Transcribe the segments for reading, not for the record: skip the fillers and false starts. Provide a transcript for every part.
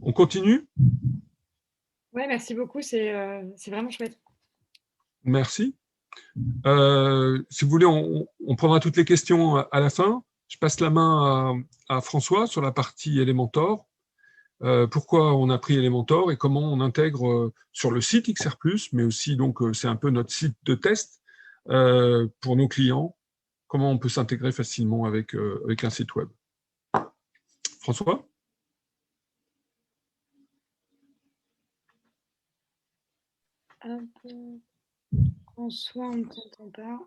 On continue? Ouais, merci beaucoup, c'est vraiment chouette. Merci. Si vous voulez, on prendra toutes les questions à la fin. Je passe la main à François sur la partie Elementor. Pourquoi on a pris Elementor et comment on intègre sur le site XR+, mais aussi, donc, c'est un peu notre site de test pour nos clients, comment on peut s'intégrer facilement avec un site web. François? François, on ne t'entend pas.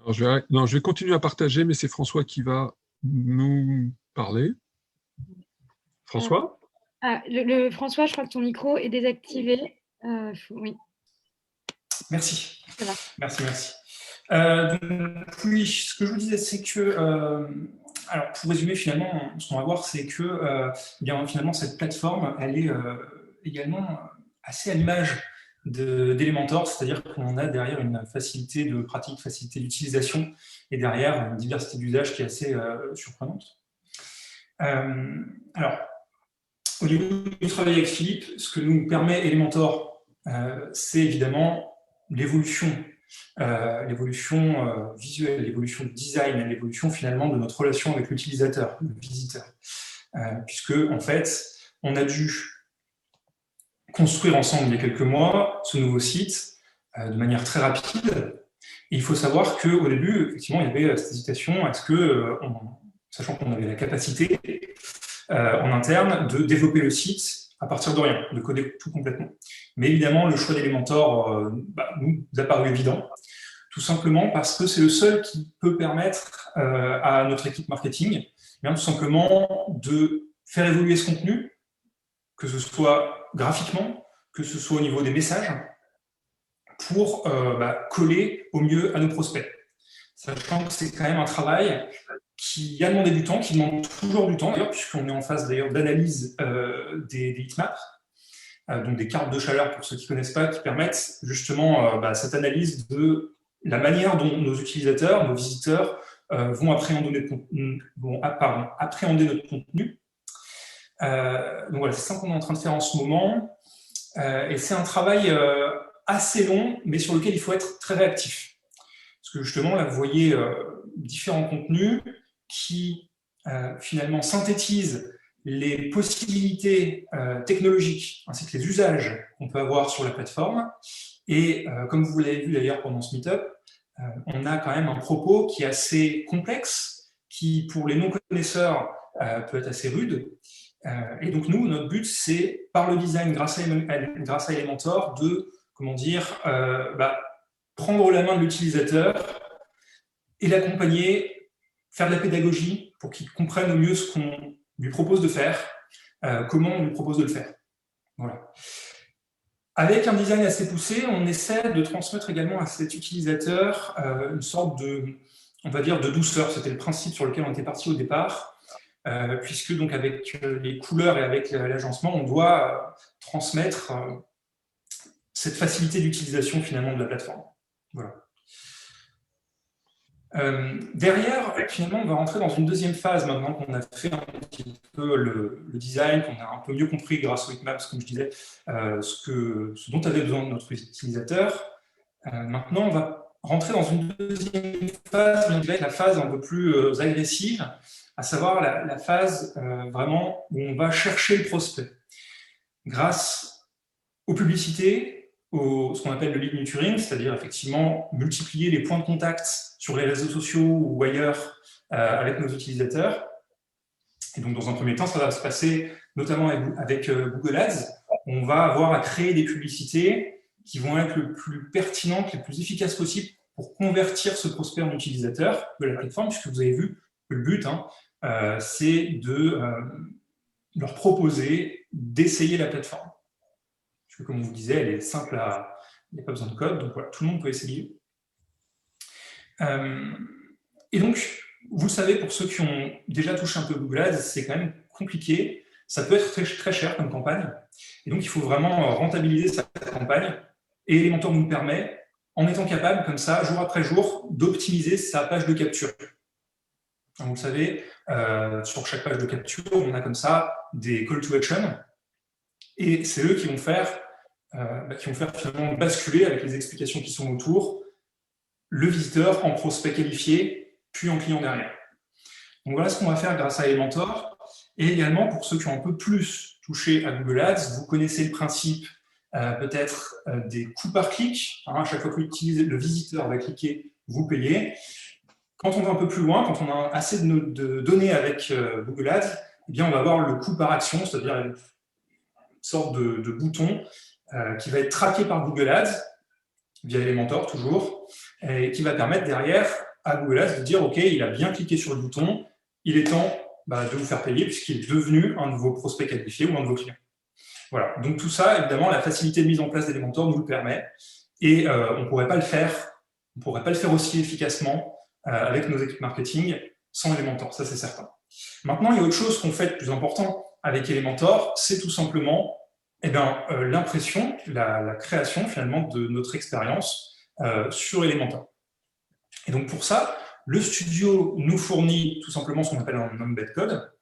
Alors, je vais continuer à partager, mais c'est François qui va nous parler. François? François, je crois que ton micro est désactivé. Oui. Merci. Ça va. Merci. Oui, ce que je vous disais, c'est que, alors pour résumer finalement, ce qu'on va voir, c'est que bien, finalement cette plateforme, elle est également assez à l'image d'Elementor, c'est-à-dire qu'on a derrière une facilité de pratique, facilité d'utilisation, et derrière une diversité d'usages qui est assez surprenante. Alors, au niveau du travail avec Philippe, ce que nous permet Elementor, c'est évidemment l'évolution visuelle, l'évolution du design, l'évolution finalement de notre relation avec l'utilisateur, le visiteur. Puisque, en fait, on a dû construire ensemble il y a quelques mois ce nouveau site de manière très rapide. Et il faut savoir qu'au début, effectivement, il y avait cette hésitation, sachant qu'on avait la capacité en interne de développer le site à partir de rien, de coder tout complètement. Mais évidemment, le choix d'Elementor nous a paru évident, tout simplement parce que c'est le seul qui peut permettre à notre équipe marketing tout simplement de faire évoluer ce contenu, que ce soit graphiquement, que ce soit au niveau des messages, pour coller au mieux à nos prospects. Sachant que c'est quand même un travail qui a demandé du temps, qui demande toujours du temps, d'ailleurs, puisqu'on est en phase d'ailleurs d'analyse des heatmaps, donc des cartes de chaleur pour ceux qui ne connaissent pas, qui permettent justement cette analyse de la manière dont nos utilisateurs, nos visiteurs vont appréhender notre contenu. Donc voilà, c'est ça qu'on est en train de faire en ce moment. Et c'est un travail assez long, mais sur lequel il faut être très réactif. Parce que justement, là, vous voyez différents contenus qui finalement synthétisent les possibilités technologiques ainsi que les usages qu'on peut avoir sur la plateforme. Et comme vous l'avez vu d'ailleurs pendant ce meet-up, on a quand même un propos qui est assez complexe, qui pour les non-connaisseurs peut être assez rude. Et donc nous, notre but, c'est par le design grâce à Elementor de, prendre la main de l'utilisateur et l'accompagner, faire de la pédagogie pour qu'il comprenne au mieux ce qu'on lui propose de faire, comment on lui propose de le faire. Voilà. Avec un design assez poussé, on essaie de transmettre également à cet utilisateur une sorte de, on va dire, de douceur. C'était le principe sur lequel on était parti au départ, puisque donc avec les couleurs et avec l'agencement, on doit transmettre cette facilité d'utilisation finalement de la plateforme. Voilà. Derrière, finalement, on va rentrer dans une deuxième phase maintenant qu'on a fait un petit peu le design, qu'on a un peu mieux compris grâce aux heatmaps, comme je disais, ce dont avait besoin notre utilisateur. Maintenant, on va rentrer dans une deuxième phase, je dirais la phase un peu plus agressive, à savoir la phase vraiment où on va chercher le prospect. Grâce aux publicités, ce qu'on appelle le lead nurturing, c'est-à-dire effectivement multiplier les points de contact sur les réseaux sociaux ou ailleurs avec nos utilisateurs. Et donc, dans un premier temps, ça va se passer notamment avec Google Ads. On va avoir à créer des publicités qui vont être le plus pertinentes, les plus efficaces possibles pour convertir ce prospect en utilisateur de la plateforme, puisque vous avez vu que le but, c'est de leur proposer d'essayer la plateforme. Parce que, comme on vous disait, elle est simple il n'y a pas besoin de code, donc voilà, tout le monde peut essayer. Et donc, vous le savez, pour ceux qui ont déjà touché un peu Google Ads, c'est quand même compliqué. Ça peut être très, très cher comme campagne. Et donc, il faut vraiment rentabiliser sa campagne. Et Elementor nous permet, en étant capable, comme ça, jour après jour, d'optimiser sa page de capture. Vous le savez, sur chaque page de capture, on a comme ça des call to action, et c'est eux qui vont faire finalement basculer avec les explications qui sont autour le visiteur en prospect qualifié, puis en client derrière. Donc voilà ce qu'on va faire grâce à Elementor. Et également, pour ceux qui ont un peu plus touché à Google Ads, vous connaissez le principe peut-être des coûts par clic. Hein, à chaque fois que le visiteur va cliquer, vous payez. Quand on va un peu plus loin, quand on a assez de données avec Google Ads, eh bien, on va avoir le coût par action, c'est-à-dire une sorte de bouton qui va être traqué par Google Ads, via Elementor toujours, et qui va permettre derrière à Google Ads de dire « Ok, il a bien cliqué sur le bouton, il est temps de vous faire payer puisqu'il est devenu un de vos prospects qualifiés ou un de vos clients. » Voilà, donc tout ça, évidemment, la facilité de mise en place d'Elementor nous le permet, et on ne pourrait pas le faire aussi efficacement avec nos équipes marketing sans Elementor, ça c'est certain. Maintenant, il y a autre chose qu'on fait de plus important avec Elementor, c'est tout simplement l'impression, la création finalement de notre expérience sur Elementor. Et donc pour ça, le studio nous fournit tout simplement ce qu'on appelle un embed code,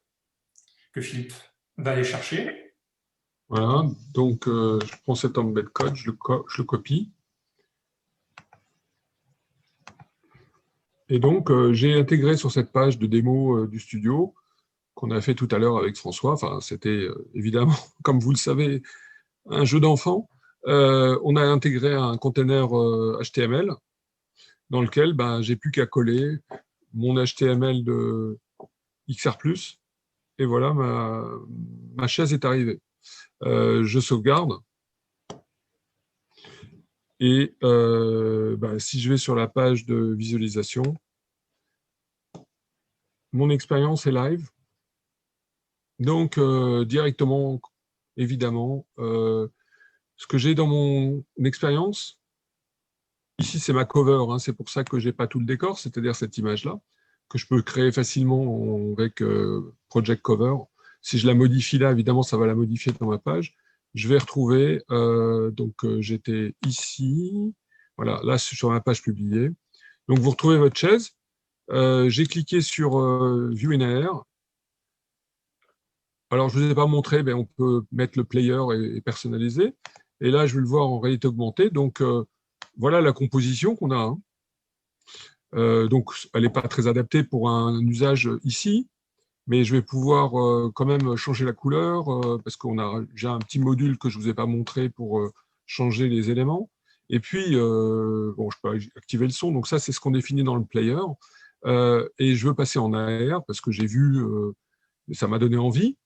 que Philippe va aller chercher. Voilà, donc je prends cet embed code, je le copie. Et donc, j'ai intégré sur cette page de démo du studio, qu'on a fait tout à l'heure avec François, enfin, c'était évidemment, comme vous le savez, un jeu d'enfant. On a intégré un container HTML dans lequel j'ai plus qu'à coller mon HTML de XR+, et voilà, ma chaise est arrivée. Je sauvegarde, et si je vais sur la page de visualisation, mon expérience est live. Donc, directement, évidemment, ce que j'ai dans mon expérience, ici, c'est ma cover, hein, c'est pour ça que je n'ai pas tout le décor, c'est-à-dire cette image-là, que je peux créer facilement avec Project Cover. Si je la modifie là, évidemment, ça va la modifier dans ma page. Je vais retrouver, j'étais ici, voilà, là, sur ma page publiée. Donc, vous retrouvez votre chaise. J'ai cliqué sur View in AR. Alors, je ne vous ai pas montré, mais on peut mettre le player et personnaliser. Et là, je vais le voir en réalité augmentée. Donc, voilà la composition qu'on a. Hein. Donc, elle n'est pas très adaptée pour un usage ici, mais je vais pouvoir quand même changer la couleur parce qu'on a déjà un petit module que je ne vous ai pas montré pour changer les éléments. Et puis, bon, je peux activer le son. Donc, ça, c'est ce qu'on définit dans le player. Et je veux passer en AR parce que j'ai vu, ça m'a donné envie.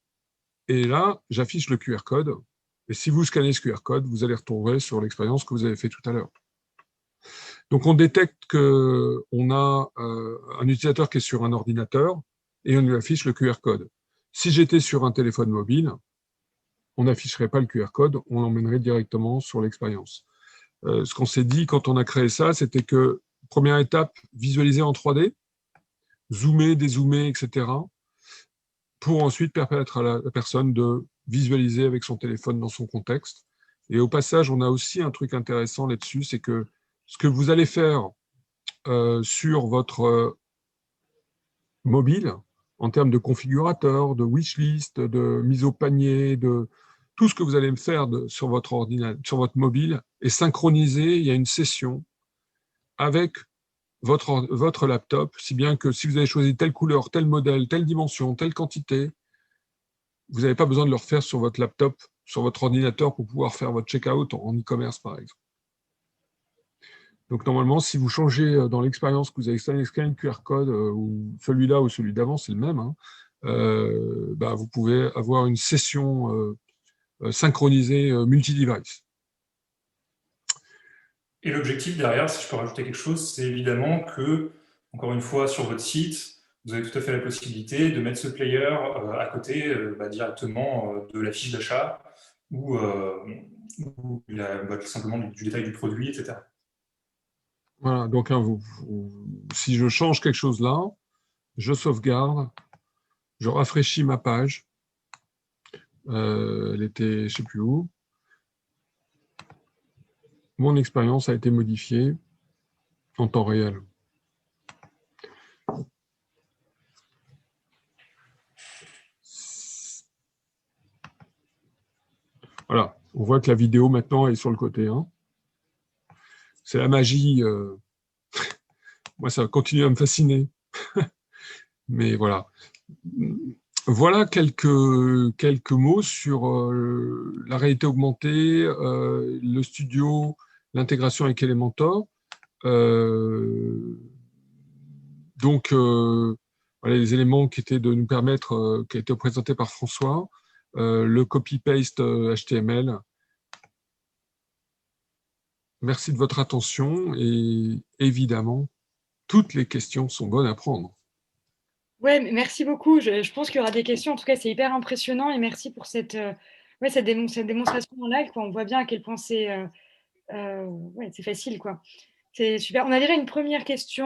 Et là, j'affiche le QR code. Et si vous scannez ce QR code, vous allez retrouver sur l'expérience que vous avez fait tout à l'heure. Donc, on détecte qu'on a un utilisateur qui est sur un ordinateur et on lui affiche le QR code. Si j'étais sur un téléphone mobile, on n'afficherait pas le QR code, on l'emmènerait directement sur l'expérience. Ce qu'on s'est dit quand on a créé ça, c'était que, première étape, visualiser en 3D, zoomer, dézoomer, etc., pour ensuite permettre à la personne de visualiser avec son téléphone dans son contexte. Et au passage, on a aussi un truc intéressant là-dessus, c'est que ce que vous allez faire sur votre mobile, en termes de configurateur, de wishlist, de mise au panier, de tout ce que vous allez me faire sur votre ordinateur, sur votre mobile, est synchronisé. Il y a une session avec votre laptop, si bien que si vous avez choisi telle couleur, tel modèle, telle dimension, telle quantité, vous n'avez pas besoin de le refaire sur votre laptop, sur votre ordinateur pour pouvoir faire votre checkout en e-commerce, par exemple. Donc, normalement, si vous changez dans l'expérience que vous avez scanné le QR code, ou celui-là ou celui d'avant, c'est le même, hein, vous pouvez avoir une session synchronisée multi-device. Et l'objectif derrière, si je peux rajouter quelque chose, c'est évidemment que, encore une fois, sur votre site, vous avez tout à fait la possibilité de mettre ce player à côté directement de la fiche d'achat ou tout simplement du détail du produit, etc. Voilà, donc hein, si je change quelque chose là, je sauvegarde, je rafraîchis ma page. Elle était, je ne sais plus où. Mon expérience a été modifiée en temps réel. Voilà, on voit que la vidéo maintenant est sur le côté. Hein. C'est la magie. Moi, ça continue à me fasciner. Mais voilà. Voilà quelques mots sur la réalité augmentée, le studio, l'intégration avec Elementor. Donc, voilà les éléments qui étaient de nous permettre, qui a été présenté par François, le copy-paste HTML. Merci de votre attention et évidemment, toutes les questions sont bonnes à prendre. Ouais, merci beaucoup. Je pense qu'il y aura des questions. En tout cas, c'est hyper impressionnant et merci pour cette démonstration en live, quoi. On voit bien à quel point c'est facile, quoi. C'est super. On a déjà une première question.